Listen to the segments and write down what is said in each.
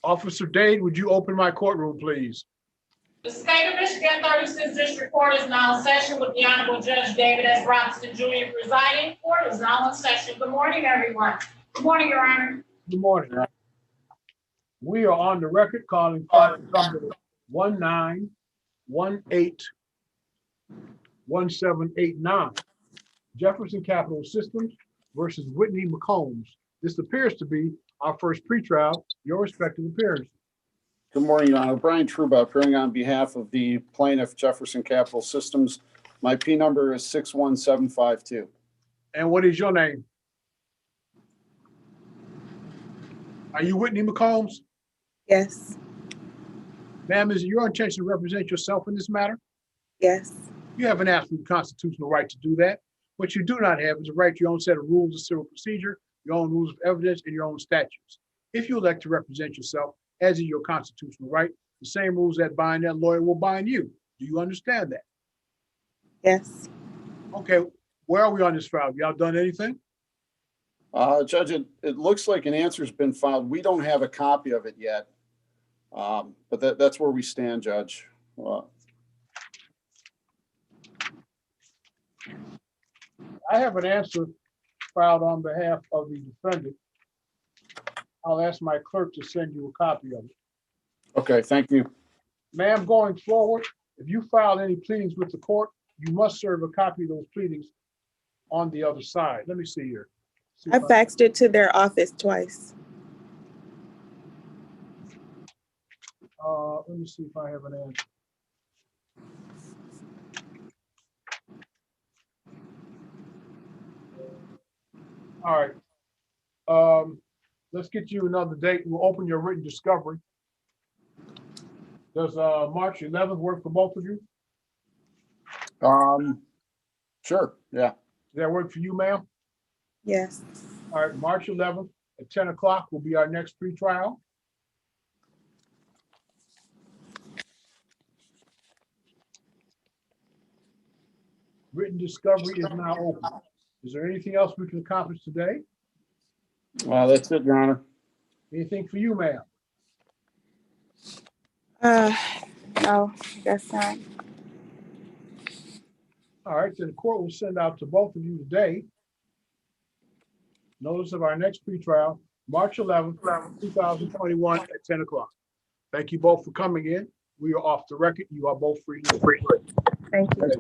Officer Dade, would you open my courtroom, please? The state of Michigan 36th District Court is now in session with the Honorable Judge David S. Robinson Jr. presiding. Court is now in session. Good morning, everyone. Good morning, Your Honor. Good morning. We are on the record calling file number 19181789, Jefferson Capital Systems versus Whitney McCombs. This appears to be our first pretrial. Your respective appearance. Good morning, Your Honor. Brian Truba, appearing on behalf of the plaintiff, Jefferson Capital Systems. My P number is 61752. And what is your name? Are you Whitney McCombs? Yes. Ma'am, is it your intention to represent yourself in this matter? Yes. You have an absolute constitutional right to do that. What you do not have is a right to your own set of rules of civil procedure, your own rules of evidence, and your own statutes. If you elect to represent yourself, as is your constitutional right, the same rules that bind that lawyer will bind you. Do you understand that? Yes. Okay, where are we on this file? Y'all done anything? Judge, it looks like an answer's been filed. We don't have a copy of it yet. But that's where we stand, Judge. I have an answer filed on behalf of the defendant. I'll ask my clerk to send you a copy of it. Okay, thank you. Ma'am, going forward, if you file any pleadings with the court, you must serve a copy of those pleadings on the other side. Let me see here. See I if faxed it to their office twice. let me see if I have an answer. All right. Let's get you another date. We'll open your written discovery. Does March 11th work for both of you? Sure, yeah. Does that work for you, ma'am? Yes. All right, March 11th at 10 o'clock will be our next pretrial. Written discovery is now open. Is there anything else we can accomplish today? That's it, Your Honor. Anything for you, ma'am? No, that's not. All right, then the court will send out to both of you today notice of our next pretrial, March 11th, 2021 at 10 o'clock. Thank you both for coming in. We are off the record. You are both free. Thank you.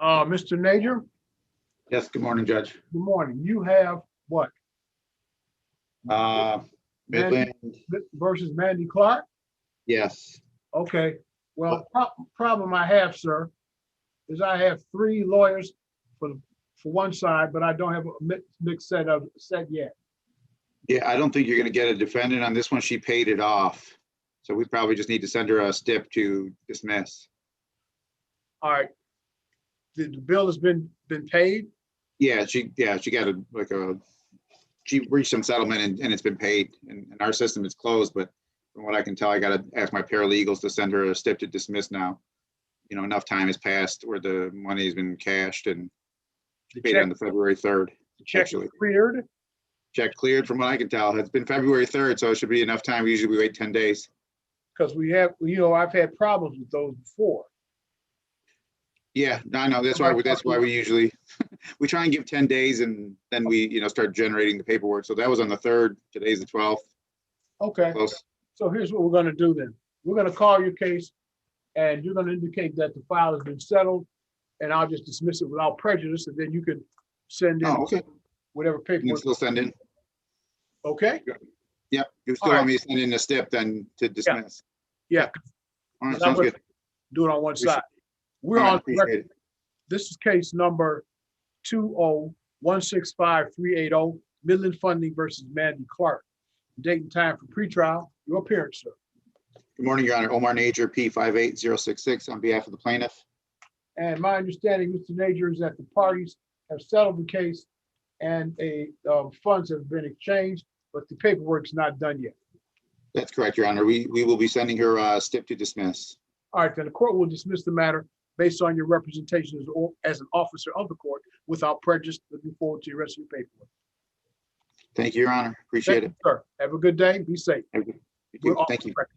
Mr. Nader? Yes, good morning, Judge. Good morning. You have what? Midland, Versus Mandy Clark? yes. Okay. Well, problem I have, sir, is I have 3 lawyers for one side, but I don't have a mixed set yet. Yeah, I don't think you're gonna get a defendant on this one. She paid it off. So we probably just need to send her a stip to dismiss. All right. The bill has been paid? Yeah, she got she reached some settlement and it's been paid. And in our system, it's closed, but from what I can tell, I gotta ask my paralegals to send her a stip to dismiss now. You know, enough time has passed where the money has been cashed and The paid check, on the February 3rd. the check is actually. cleared? Check cleared from what I can tell. It's been February 3rd, so it should be enough time. Usually we wait 10 days. Because we have, I've had problems with those before. Yeah, I know. That's why we usually, we try and give 10 days and then we, start generating the paperwork. So that was on the 3rd. Today's the 12th. Okay, Close. so here's what we're gonna do then. We're gonna call your case and you're gonna indicate that the file has been settled and I'll just dismiss it without prejudice and then you can send in Oh, okay. whatever You can paperwork, still send in. okay? Yep. You still All right. want me to send in a stip then to dismiss? Yeah, All right, I'm sounds gonna good. do it on one Appreciate- side. We're All right, on appreciate record. it. This is case number 20165-380, Midland Funding versus Mandy Clark. Date and time for pretrial. Your appearance, sir. Good morning, Your Honor. Omar Najer, P58066 on behalf of the plaintiff. And my understanding, Mr. Najer, is that the parties have settled the case and funds have been exchanged, but the paperwork's not done yet. That's correct, Your Honor. We will be sending her a stip to dismiss. All right, then the court will dismiss the matter based on your representation as an officer of the court without prejudice. Looking forward to the rest of your paperwork. Thank you, Your Honor. Appreciate Thank it. you, sir. Have a good day. Be safe. Thank you. We're off Thank the you. record.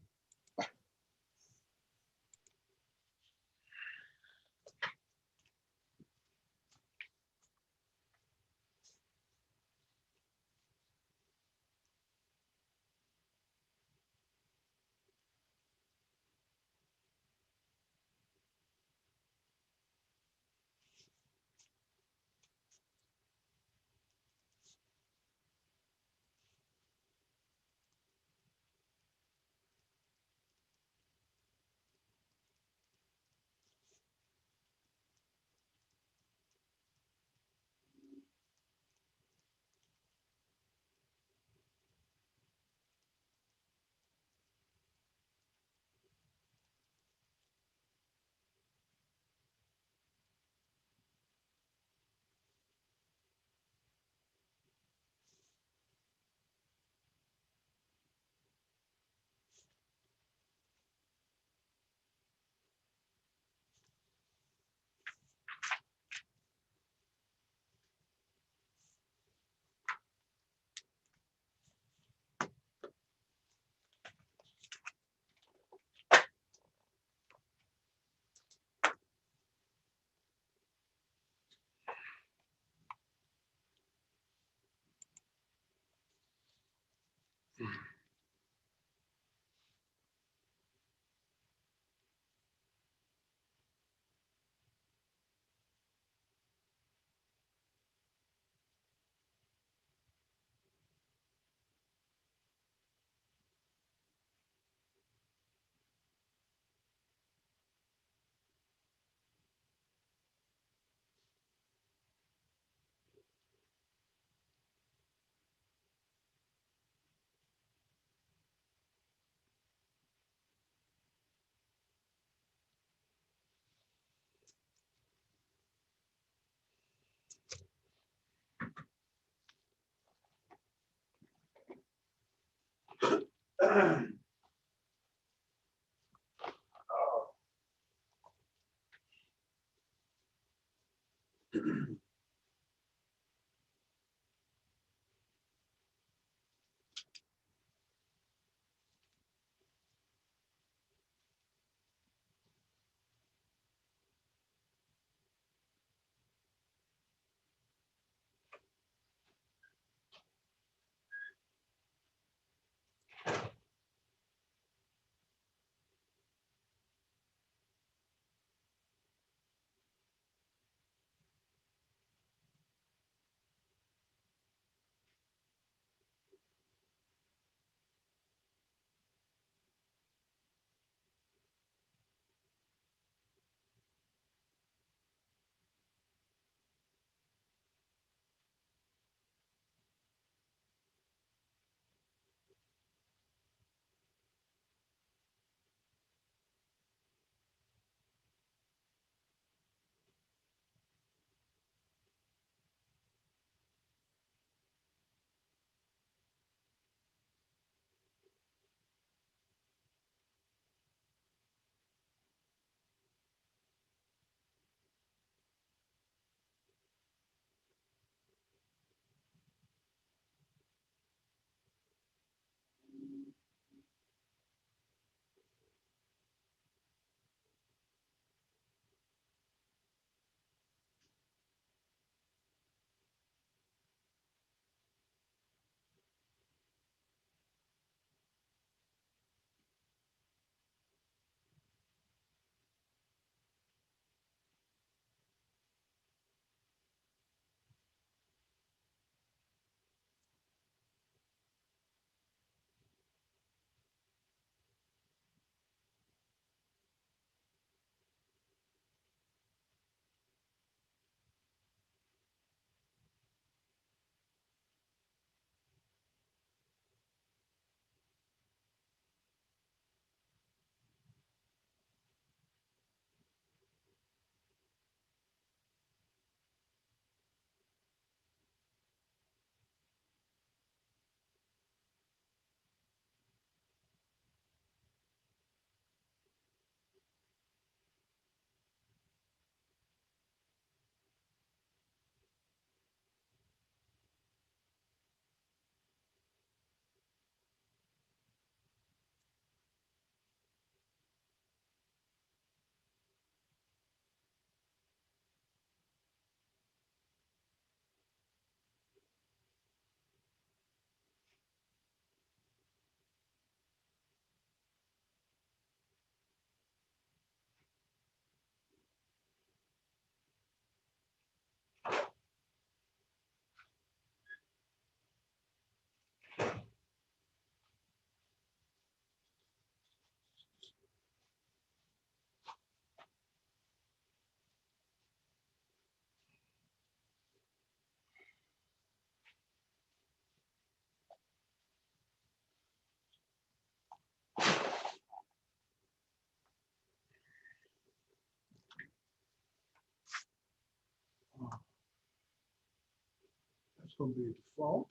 That's gonna be a default.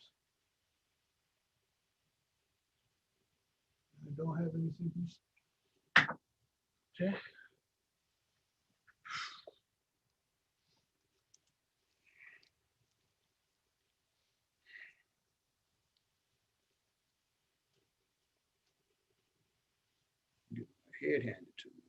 I don't have anything. Okay. Get my head handed to me.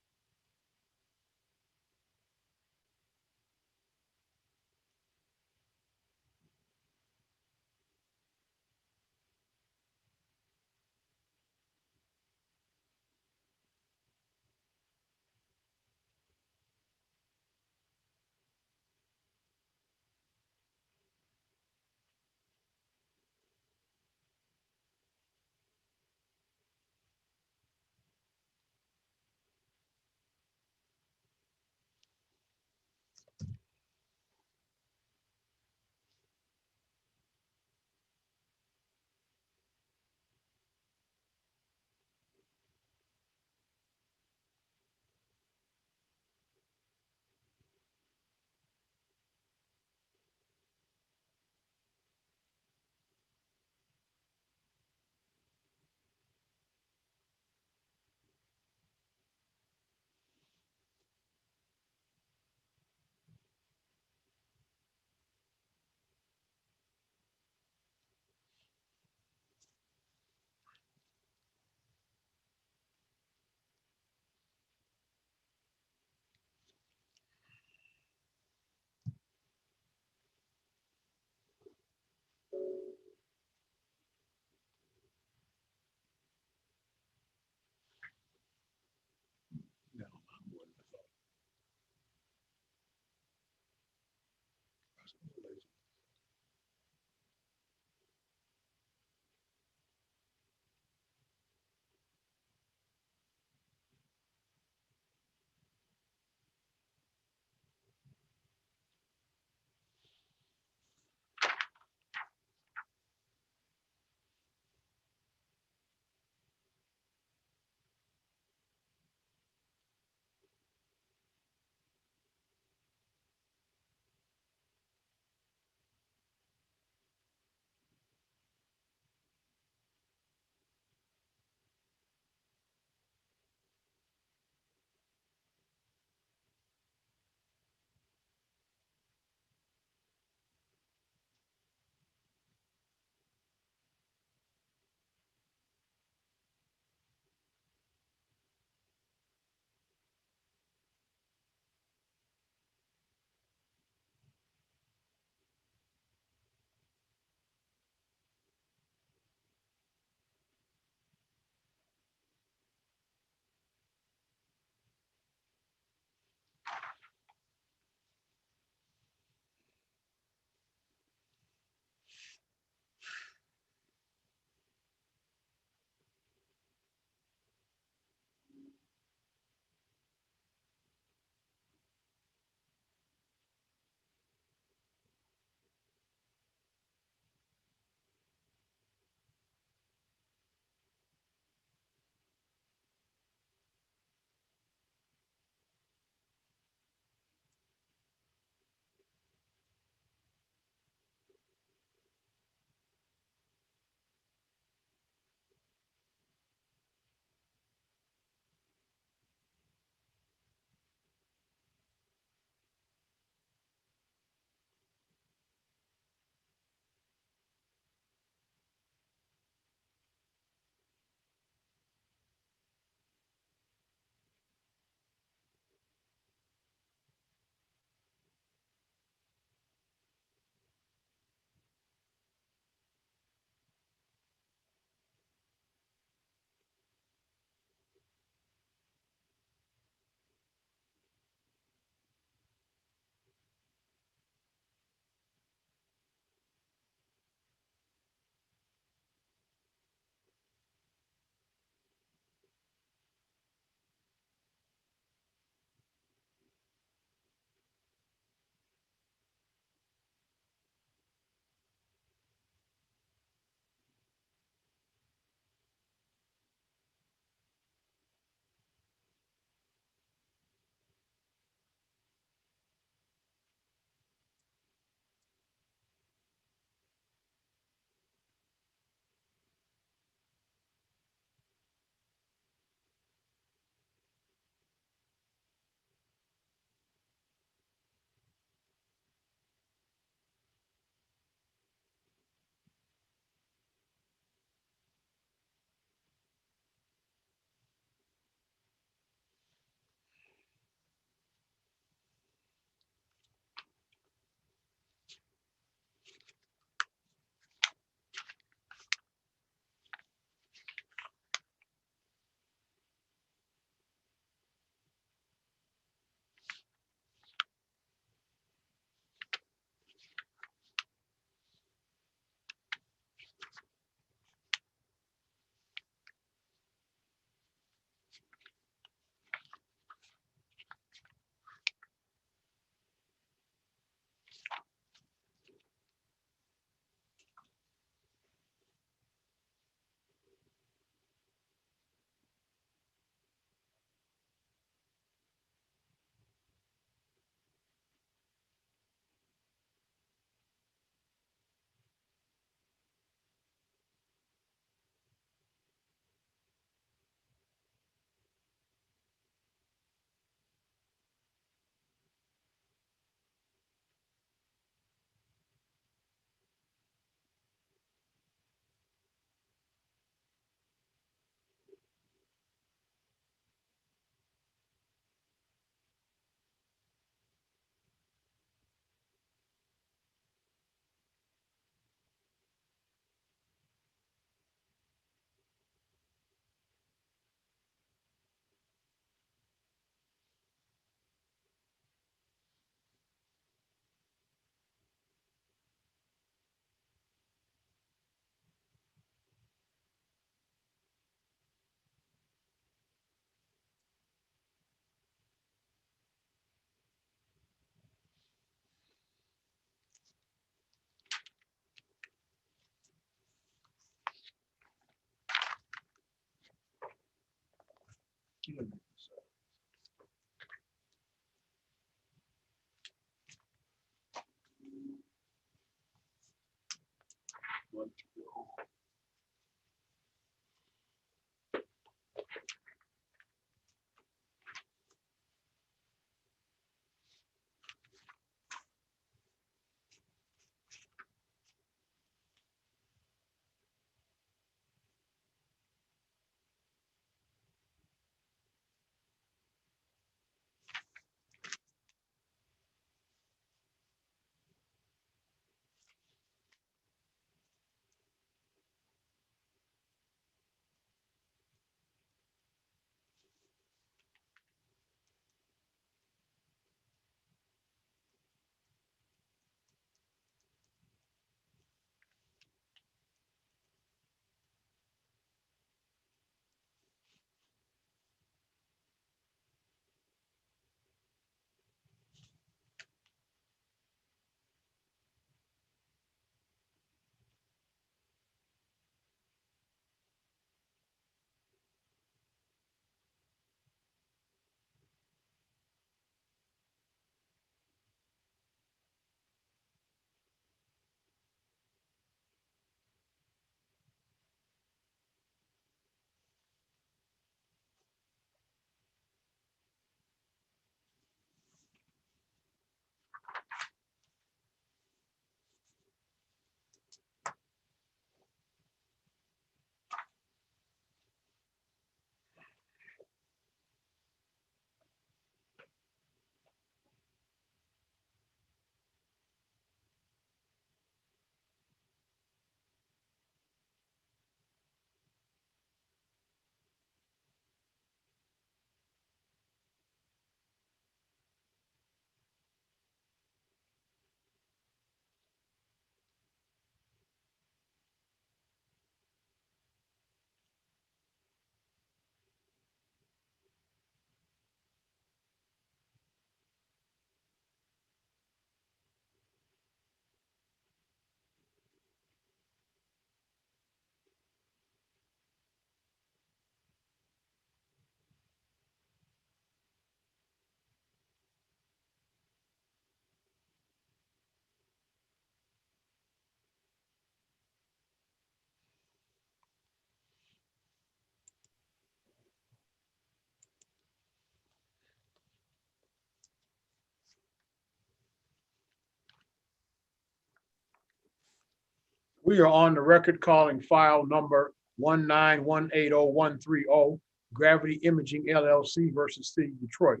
We are on the record calling file number 19180-130, Gravity Imaging LLC versus City of Detroit.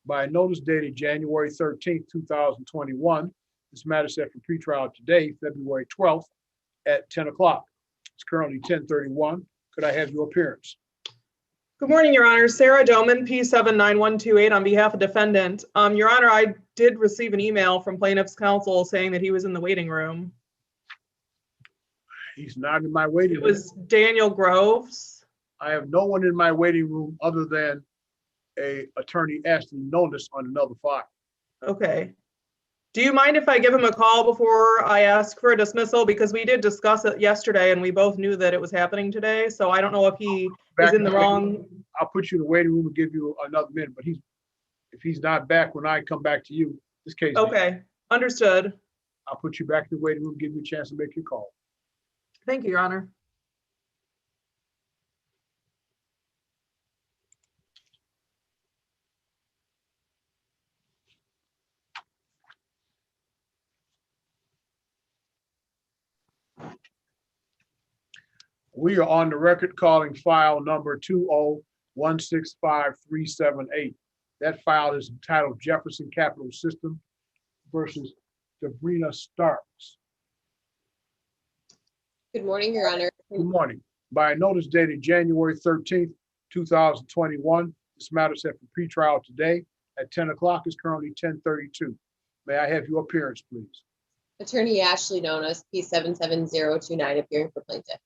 By notice dated January 13th, 2021, this matter set for pretrial today, February 12th at 10 o'clock. It's currently 10:31. Could I have your appearance? Good morning, Your Honor. Sarah Doman, P79128 on behalf of defendant. Your Honor, I did receive an email from plaintiff's counsel saying that he was in the waiting room. He's not in my waiting It room. was Daniel Groves. I have no one in my waiting room other than a attorney Ashley Nonis on another file. Okay. Do you mind if I give him a call before I ask for a dismissal? Because we did discuss it yesterday and we both knew that it was happening today. So I don't know if he is in the wrong. I'll put you in the waiting room and give you another minute, but if he's not back when I come back to you, this case. Okay, understood. I'll put you back in the waiting room, give you a chance to make your call. Thank you, Your Honor. We are on the record calling file number 20165-378. That file is entitled Jefferson Capital System versus Sabrina Starks. Good morning, Your Honor. Good morning. By notice dated January 13th, 2021, this matter set for pretrial today at 10 o'clock. Is currently 10:32. May I have your appearance, please? Attorney Ashley Nonis, P77029, appearing for plaintiff.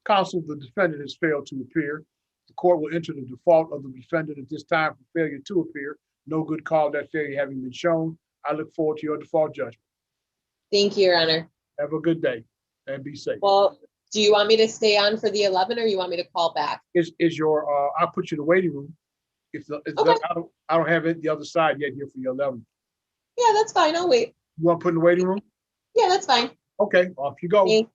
Counsel, the defendant has failed to appear. The court will enter the default of the defendant at this time for failure to appear. No good cause, that failure having been shown. I look forward to your default judgment. Thank you, Your Honor. Have a good day and be safe. Well, Do you want me to stay on for the 11 or you want me to call back? Is your, I'll put you in the waiting room. Okay. I don't have it the other side yet here for your 11. Yeah, that's fine. I'll wait. You want to put in the waiting room? Yeah, that's fine. Okay, off you go. Me.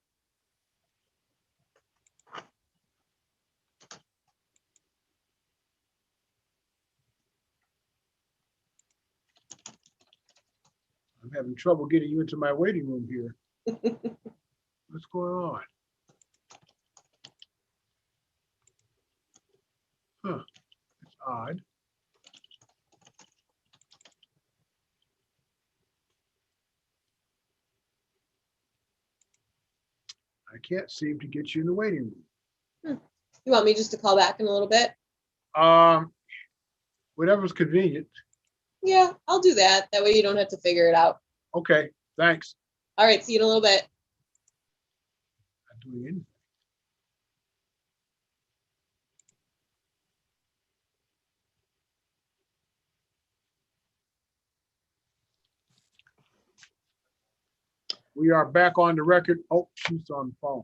I'm having trouble getting you into my waiting room here. What's going on? Huh, it's odd. I can't seem to get you in the waiting room. You want me just to call back in a little bit? Whatever's convenient. Yeah, I'll do that. That way you don't have to figure it out. Okay, thanks. All right, see you in a little bit. Not doing anything. We are back on the record. Oh, she's on the phone.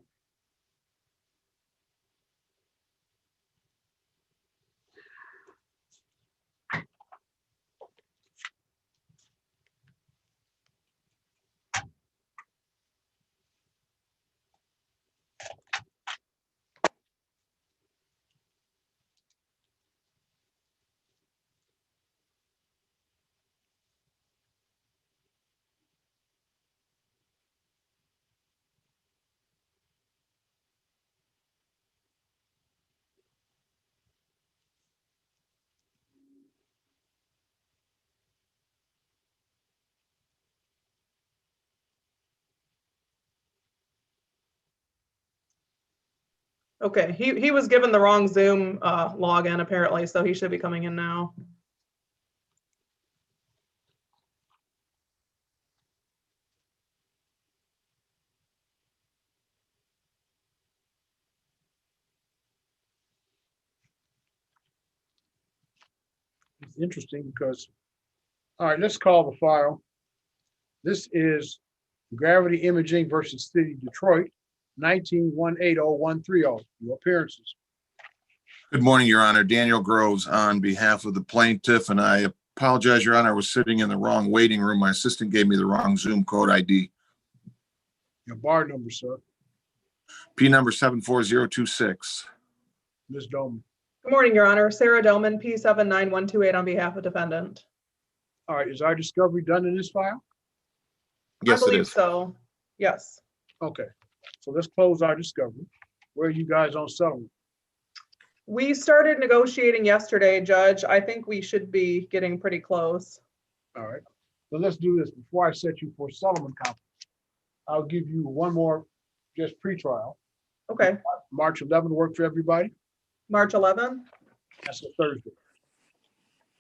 Okay, he was given the wrong Zoom login apparently, so he should be coming in now. It's interesting because, all right, let's call the file. This is Gravity Imaging versus City of Detroit, 19-180-130. Your appearances. Good morning, Your Honor. Daniel Groves on behalf of the plaintiff, and I apologize, Your Honor, I was sitting in the wrong waiting room. My assistant gave me the wrong Zoom code ID. Your bar number, sir. P number 74026. Ms. Doman. Good morning, Your Honor. Sarah Delman, P79128 on behalf of defendant. All right, is our discovery done in this file? Yes, I it believe is. so. Yes. Okay, so let's close our discovery. Where are you guys on settlement? We started negotiating yesterday, Judge. I think we should be getting pretty close. All right, so let's do this. Before I set you for settlement conference, I'll give you one more just pretrial. Okay, March 11 work for everybody? March 11th. That's a Thursday.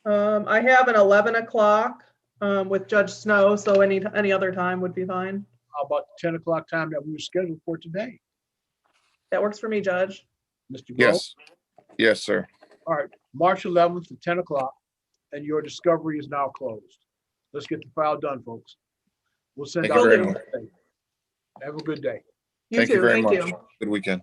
I have an 11 o'clock with Judge Snow, so any other time would be fine. How about the 10 o'clock time that we were scheduled for today? That works for me, Judge. Mr. Grove? Yes. Yes, sir. All right, March 11th at 10 o'clock, and your discovery is now closed. Let's get the file done, folks. We'll send Thank out. you very Will much. Have a good day. You Thank you too. very Thank much. you. Good weekend.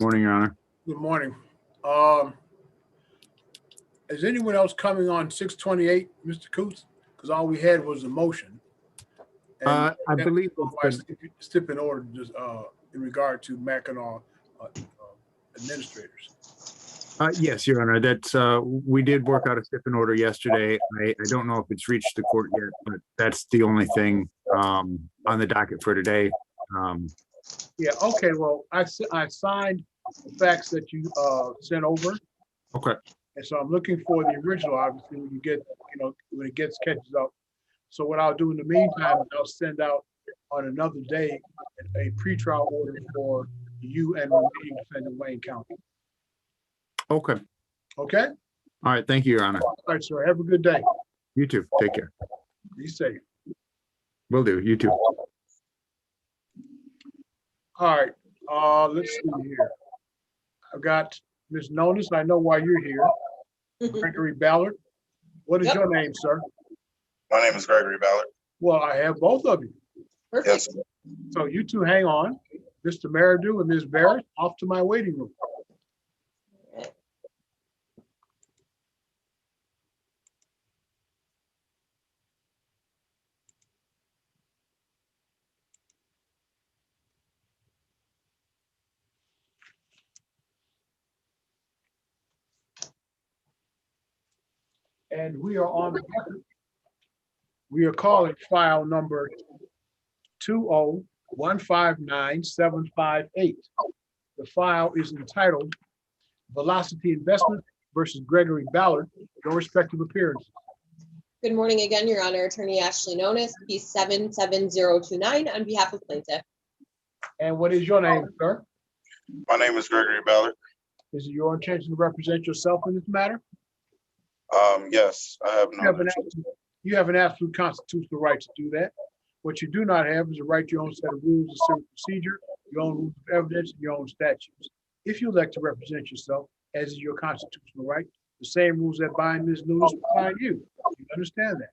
morning, Your Honor. Good morning. Is anyone else coming on 628, Mr. Coots? Because all we had was a motion. And I believe otherwise, if you step in order, just in regard to Mackinac administrators. yes, Your Honor, that's, we did work out a step in order yesterday. I don't know if it's reached the court yet, but that's the only thing on the docket for today. Yeah, okay, well, I signed the facts that you sent over. Okay. And so I'm looking for the original, obviously, when you get, when it catches up. So what I'll do in the meantime, is I'll send out on another day a pretrial order for you and remaining defendant Wayne County. Okay. Okay? All right. Thank you, Your Honor. All right, sir. Have a good day. You too. Take care. Be safe. Will do. You too. All right, let's see here. I've got Ms. Nonis. I know why you're here. Gregory Ballard. What is your name, sir? My name is Gregory Ballard. Well, I have both of you. Perfect. Yes, So you two hang on. Mr. Meridew and Ms. Barrett, off to my waiting room. And we are on the record. We are calling file number 20159-758. The file is entitled Velocity Investment versus Gregory Ballard, your respective appearances. Good morning again, Your Honor. Attorney Ashley Nonis, case 77029 on behalf of plaintiff. And what is your name, sir? my name is Gregory Ballard. Is it your intention to represent yourself in this matter? Yes, I have no. You have an absolute constitutional right to do that. What you do not have is a right to your own set of rules of civil procedure, your own rules of evidence, and your own statutes. If you elect to represent yourself, as is your constitutional right, the same rules that bind Ms. Nunes will bind you. You understand that?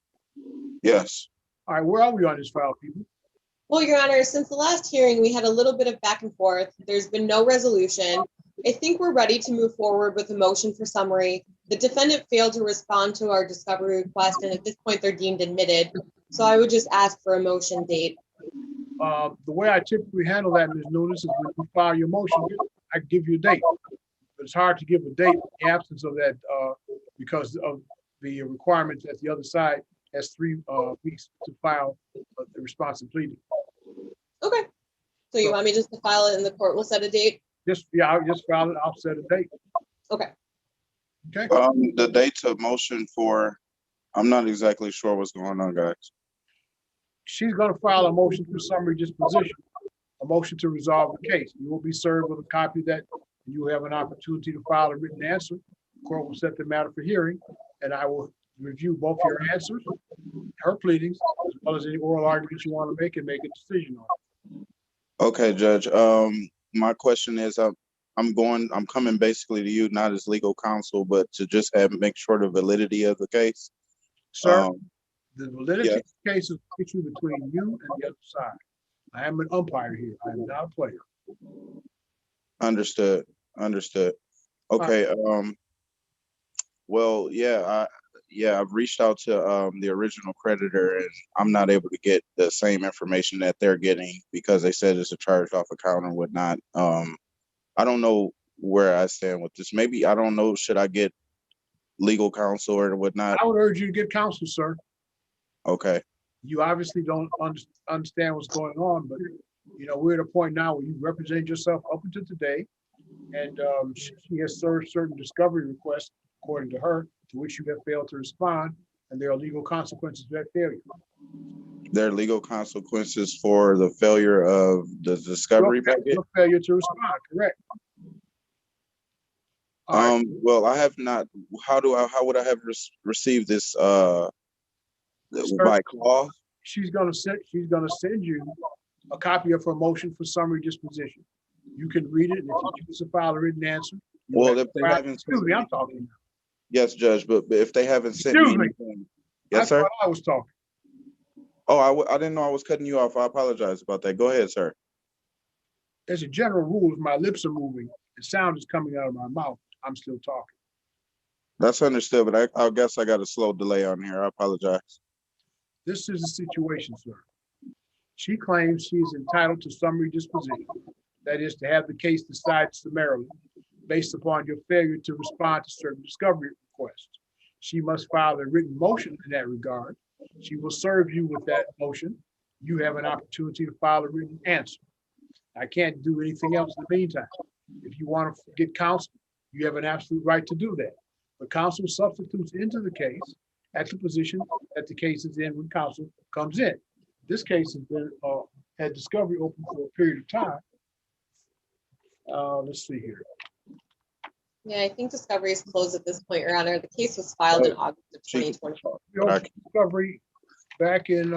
Yes. All right, where are we on this file, people? Well, Your Honor, since the last hearing, we had a little bit of back and forth. There's been no resolution. I think we're ready to move forward with a motion for summary. The defendant failed to respond to our discovery request, and at this point, they're deemed admitted. So I would just ask for a motion date. The way I typically handle that, Ms. Nunes, is when you file your motion, I give you a date. But it's hard to give a date in the absence of that because of the requirements that the other side has 3 weeks to file the responsive pleading. Okay. So you want me just to file it and the court will set a date? I'll just file it. I'll set a date. Okay. Okay. The dates of motion for, I'm not exactly sure what's going on, guys. She's going to file a motion for summary disposition, a motion to resolve the case. You will be served with a copy of that, and you will have an opportunity to file a written answer. The court will set the matter for hearing, and I will review both your answers, her pleadings, as well as any oral arguments you want to make and make a decision on. Okay, Judge. My question is, I'm coming basically to you, not as legal counsel, but to just make sure the validity of the case. Sir, the validity yeah. of the case is an issue between you and the other side. I am an umpire here. I am not a player. Understood. Okay. Well, I've reached out to the original creditor, and I'm not able to get the same information that they're getting because they said it's a charged off account and whatnot. I don't know where I stand with this. Maybe, I don't know, should I get legal counsel or whatnot? I would urge you to get counsel, sir. Okay. You obviously don't understand what's going on, but we're at a point now where you represent yourself up until today, and she has served certain discovery requests according to her, to which you have failed to respond, and there are legal consequences to that failure. There are legal consequences for the failure of the discovery packet? Your failure to respond, correct. Well, I have not. How would I have received this by clause? She's gonna send you a copy of her motion for summary disposition. You can read it, and if you choose to file a written answer. Well, if they haven't. Excuse me, I'm talking now. Yes, Judge, but if they haven't sent Excuse me me. anything. Yes, sir. I was talking. Oh, I didn't know I was cutting you off. I apologize about that. Go ahead, sir. As a general rule, if my lips are moving, The sound is coming out of my mouth. I'm still talking. That's understood, but I guess I got a slow delay on here. I apologize. This is the situation, sir. She claims she is entitled to summary disposition. That is to have the case decided summarily based upon your failure to respond to certain discovery requests. She must file a written motion in that regard. She will serve you with that motion. You have an opportunity to file a written answer. I can't do anything else in the meantime. If you want to get counsel, you have an absolute right to do that. But counsel substitutes into the case at the position that the case is in when counsel comes in. This case has been had discovery open for a period of time. Let's see here. Yeah, I think discovery is closed at this point, Your Honor. The case was filed in August of 2024. We opened discovery back in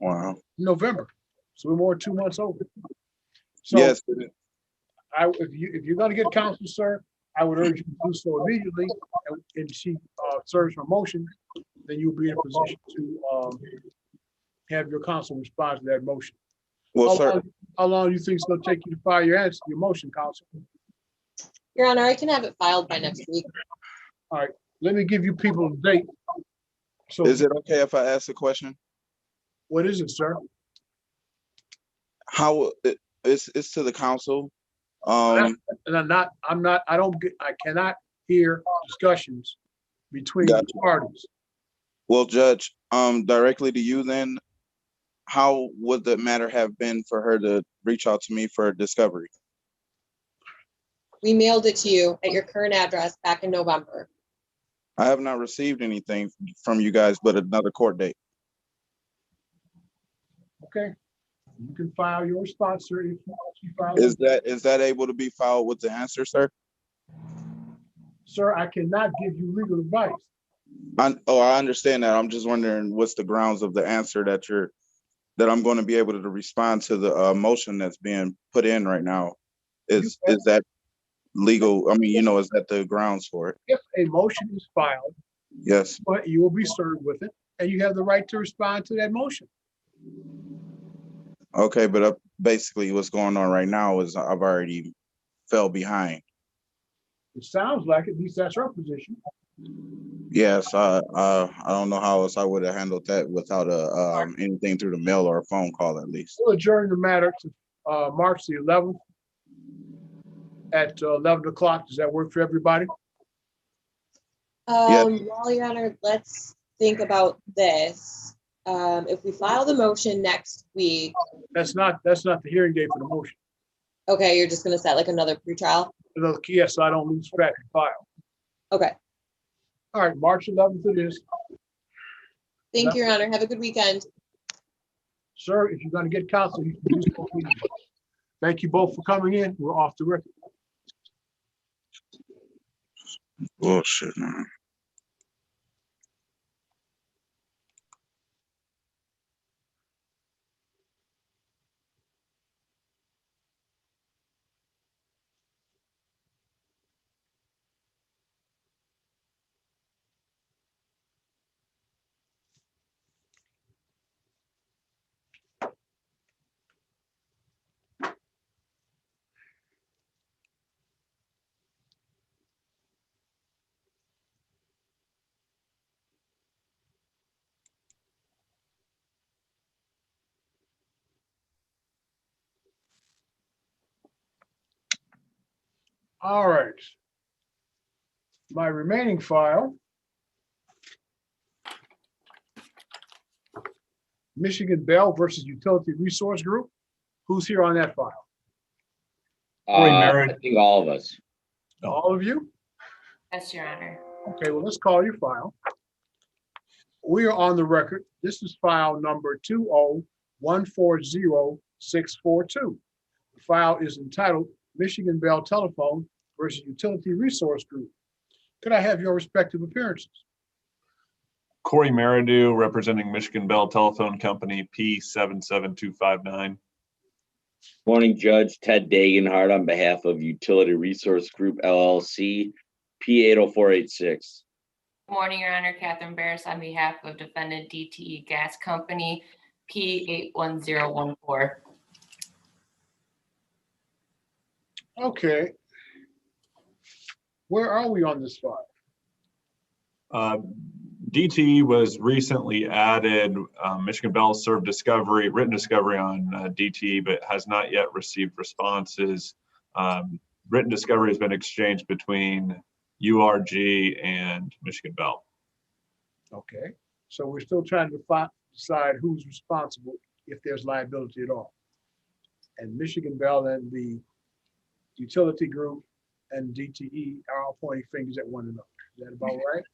Wow. November, so we're more than 2 months over. So Yes. if you're going to get counsel, sir, I would urge you to do so immediately. And she serves her motion, then you'll be in a position to have your counsel respond to that motion. Well, sir, How long do you think it's going to take you to file your answer, your motion, counsel? Your Honor, I can have it filed by next week. All right, let me give you people a date. So is it okay if I ask a question? what is it, sir? How it's to the council? And I cannot hear discussions between the Gotcha. parties. Well, Judge, directly to you then, how would the matter have been for her to reach out to me for a discovery? We mailed it to you at your current address back in November. I have not received anything from you guys but another court date. Okay, you can file your response, sir. If you file Is that able to be filed with the answer, sir? Sir, I cannot give you legal advice. I understand that. I'm just wondering what's the grounds of the answer that I'm going to be able to respond to the motion that's being put in right now. Is that legal? I mean, is that the grounds for it? If a motion is filed, Yes. but you will be served with it, and you have the right to respond to that motion. Okay, but basically what's going on right now is I've already fell behind. It sounds like at least that's her position. Yes, I don't know how else I would have handled that without anything through the mail or a phone call at least. We'll adjourn the matter to March the 11th at 11 o'clock. Does that work for everybody? Yes. Well, Your Honor, let's think about this. If we file the motion next week. That's not the hearing date for the motion. Okay, you're just gonna set like another pretrial? Yes, so I don't lose track of file. Okay, All right, March 11th it is. thank you, Your Honor. Have a good weekend. Sir, if you're going to get counsel, you can do so. Thank you both for coming in. We're off the record. Bullshit, man. All right. My remaining file, Michigan Bell versus Utility Resource Group. Who's here on that file? I think all of us. All of you? Yes, Your Honor. Okay, well, let's call your file. We are on the record. This is file number 20140-642. The file is entitled Michigan Bell Telephone versus Utility Resource Group. Could I have your respective appearances? Corey Maridew, representing Michigan Bell Telephone Company, P77259. Morning, Judge. Ted Dagenhart on behalf of Utility Resource Group LLC, P80486. Good morning, Your Honor. Catherine Barris on behalf of defendant DTE Gas Company, P81014. Okay. Where are we on this file? DTE was recently added. Michigan Bell served written discovery on DTE, but has not yet received responses. Written discovery has been exchanged between URG and Michigan Bell. Okay, so we're still trying to decide who's responsible if there's liability at all. And Michigan Bell and the utility group and DTE are all pointing fingers at one another. Is that about right?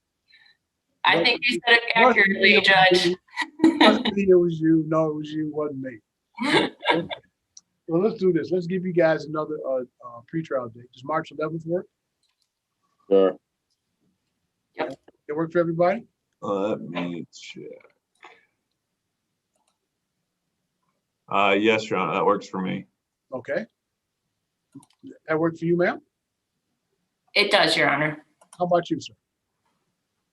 I think you said it accurately, Judge. Wasn't me, it was you. No, it was you, wasn't me. Okay. Well, let's do this. Let's give you guys another pretrial date. Does March 11th work? Sure. It work for everybody? Let me check. Yes, Your Honor, that works for me. Okay. That work for you, ma'am? It does, Your Honor. How about you, sir?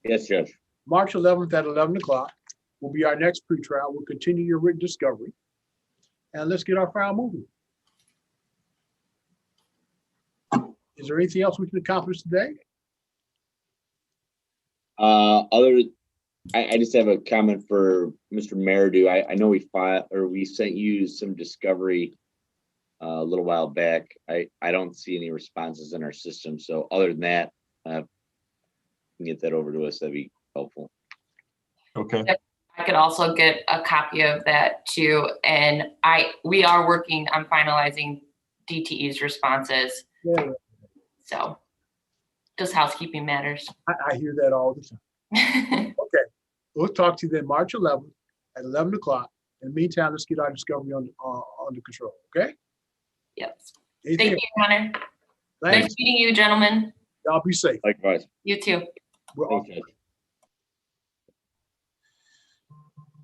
Yes, Judge. March 11th at 11 o'clock will be our next pretrial. We'll continue your written discovery. And let's get our file moving. Is there anything else we can accomplish today? I just have a comment for Mr. Meridew. I know we sent you some discovery a little while back. I don't see any responses in our system. So other than that, you can get that over to us. That'd be helpful. Okay. I could also get a copy of that too. And we are working on finalizing DTE's responses. Yeah, So just housekeeping matters. I hear that all the time. Okay, we'll talk to you then March 11th at 11 o'clock. In the meantime, let's get our discovery under control, okay? Yep. Anything Thank you, Hunter. Thanks. Nice meeting you, gentlemen. Y'all be safe. Likewise. You too. We're off. Thanks, Judge.